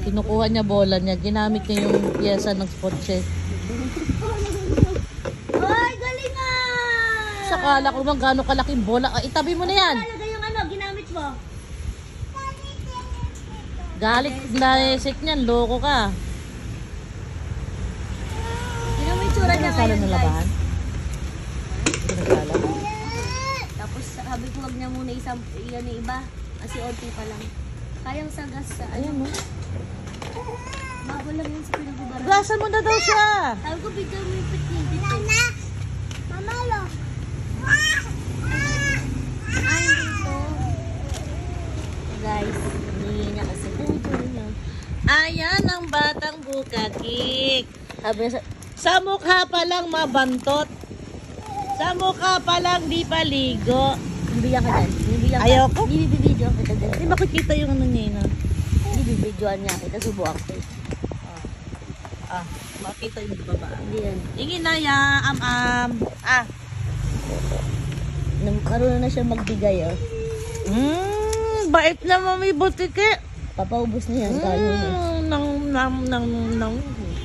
Kinukuha niya bola niya. Ginamit niya yung pyesa ng kotse. Ay, galing nga! Sakala ko naman gano'ng kalaking bola. Itabi mo na yan. Talaga yung ano, ginamit mo. Galit na isik niyan. Loko ka. Yun ang may tsura niya Salo ngayon, ng guys. labahan. Pinasala. Tapos sabi ko wag niya muna isang iyan yung iba. Kasi onti pa lang. Kayang sagas sa Ayan mo. Bago lang yun sa pinagbabaran. Gasan mo na daw siya. Sabi ko bigyan mo yung pitin. Nana! Mamalo! Ay, dito. Guys, hindi niya kasi puto niya. Ayan ang batang bukakik. Sabi niya sa mukha pa lang mabantot. Sa mukha pa lang di paligo. Bibigyan ka dyan. Bibigyan ka. Ayoko. Bibibidyoan kita dyan. Di makikita yung ano niya na. Bibibidyoan niya kita. Subukan ko. Makita yung baba. Hindi yan. Ingin na ya, Karoon na siya magbigay, oh. Bait na mami butike. Papaubos na yan. Kalo na. Nang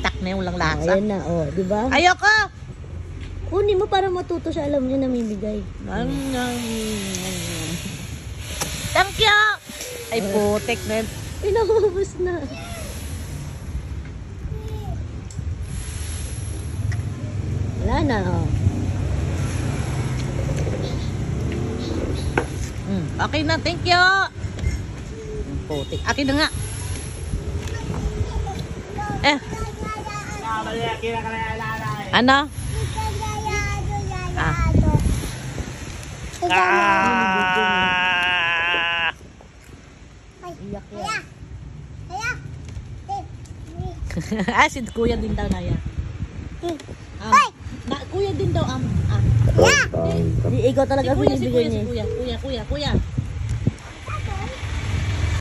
tak na yung lang lasa. Ayan na, oh. Diba? Ayoko. Kunin mo para matuto siya. Alam niya namimigay. Thank you. Ay putik na. Pinaubos na. Wala na, oh. Okay na, thank you. Putik. Akin na nga. Ano? Iyak yan. Si kuya din daw na yan. Kuya din daw Di, ikaw talaga si kuya, binibigay niya. kuya.